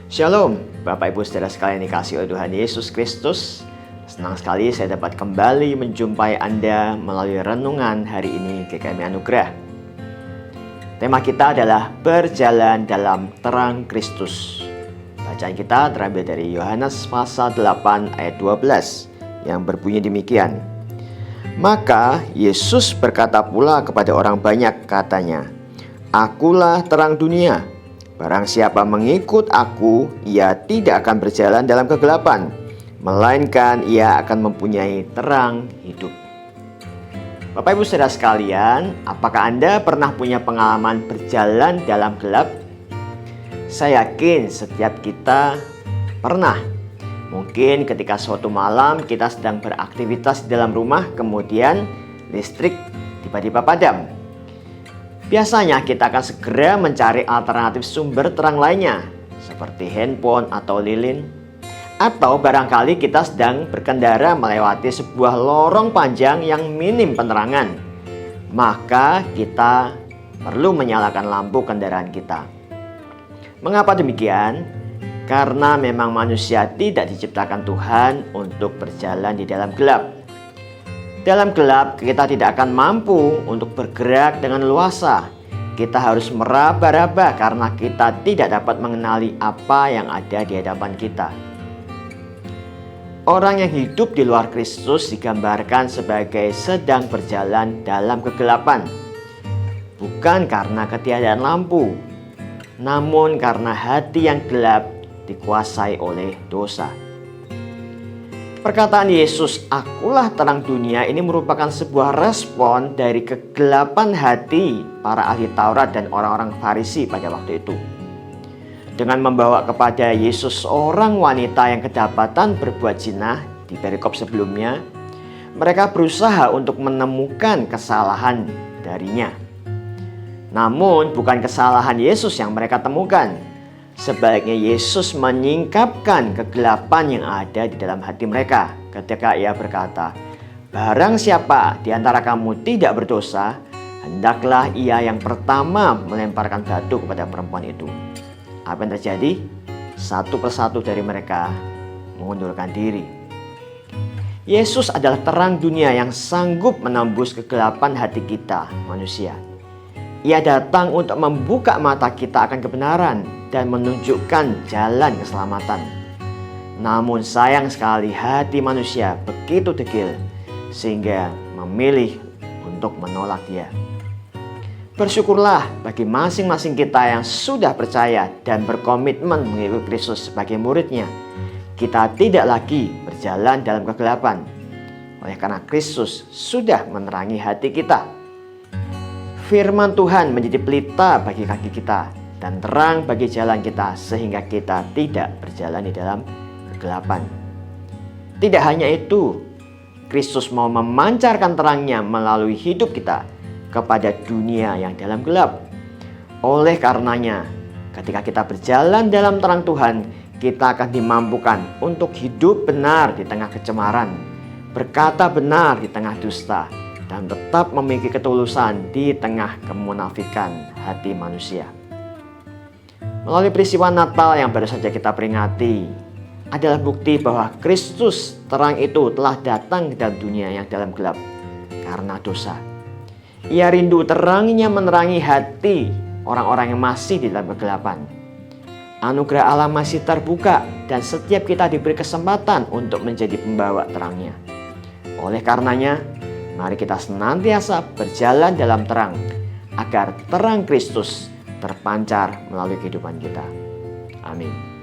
Shalom, Bapak Ibu Saudara sekalian dikasihi oleh Tuhan Yesus Kristus. Senang sekali saya dapat kembali menjumpai Anda melalui renungan hari ini GKMI Anugerah. Tema kita adalah berjalan dalam terang Kristus. Bacaan kita terambil dari Yohanes pasal 8 ayat 12 yang berbunyi demikian. Maka Yesus berkata pula kepada orang banyak, katanya, "Akulah terang dunia. Barang siapa mengikut aku, ia tidak akan berjalan dalam kegelapan, melainkan ia akan mempunyai terang hidup." Bapak Ibu Saudara sekalian, apakah Anda pernah punya pengalaman berjalan dalam gelap? Saya yakin setiap kita pernah. Mungkin ketika suatu malam kita sedang beraktivitas di dalam rumah, kemudian listrik tiba-tiba padam. Biasanya kita akan segera mencari alternatif sumber terang lainnya, seperti handphone atau lilin. Atau barangkali kita sedang berkendara melewati sebuah lorong panjang yang minim penerangan. Maka kita perlu menyalakan lampu kendaraan kita. Mengapa demikian? Karena memang manusia tidak diciptakan Tuhan untuk berjalan di dalam gelap. Dalam gelap kita tidak akan mampu untuk bergerak dengan luasa. Kita harus meraba-raba karena kita tidak dapat mengenali apa yang ada di hadapan kita. Orang yang hidup di luar Kristus digambarkan sebagai sedang berjalan dalam kegelapan. Bukan karena ketiadaan lampu, namun karena hati yang gelap dikuasai oleh dosa. Perkataan Yesus, "Akulah terang dunia," ini merupakan sebuah respon dari kegelapan hati para ahli Taurat dan orang-orang Farisi pada waktu itu. Dengan membawa kepada Yesus seorang wanita yang kedapatan berbuat zina di perikop sebelumnya, mereka berusaha untuk menemukan kesalahan darinya. Namun bukan kesalahan Yesus yang mereka temukan. Sebaliknya Yesus menyingkapkan kegelapan yang ada di dalam hati mereka ketika ia berkata, "Barang siapa di antara kamu tidak berdosa, hendaklah ia yang pertama melemparkan batu kepada perempuan itu." Apa yang terjadi? Satu persatu dari mereka mengundurkan diri. Yesus adalah terang dunia yang sanggup menembus kegelapan hati kita, manusia. Ia datang untuk membuka mata kita akan kebenaran dan menunjukkan jalan keselamatan. Namun sayang sekali hati manusia begitu degil sehingga memilih untuk menolak Dia. Bersyukurlah bagi masing-masing kita yang sudah percaya dan berkomitmen mengikuti Kristus sebagai murid-Nya. Kita tidak lagi berjalan dalam kegelapan, oleh karena Kristus sudah menerangi hati kita. Firman Tuhan menjadi pelita bagi kaki kita dan terang bagi jalan kita sehingga kita tidak berjalan di dalam kegelapan. Tidak hanya itu, Kristus mau memancarkan terangnya melalui hidup kita kepada dunia yang dalam gelap. Oleh karenanya, ketika kita berjalan dalam terang Tuhan, kita akan dimampukan untuk hidup benar di tengah kecemaran, berkata benar di tengah dusta, dan tetap memiliki ketulusan di tengah kemunafikan hati manusia. Melalui peristiwa Natal yang baru saja kita peringati adalah bukti bahwa Kristus terang itu telah datang ke dalam dunia yang dalam gelap karena dosa. Ia rindu terangnya menerangi hati orang-orang yang masih di dalam kegelapan. Anugerah Allah masih terbuka dan setiap kita diberi kesempatan untuk menjadi pembawa terangnya. Oleh karenanya, mari kita senantiasa berjalan dalam terang agar terang Kristus terpancar melalui kehidupan kita. Amin.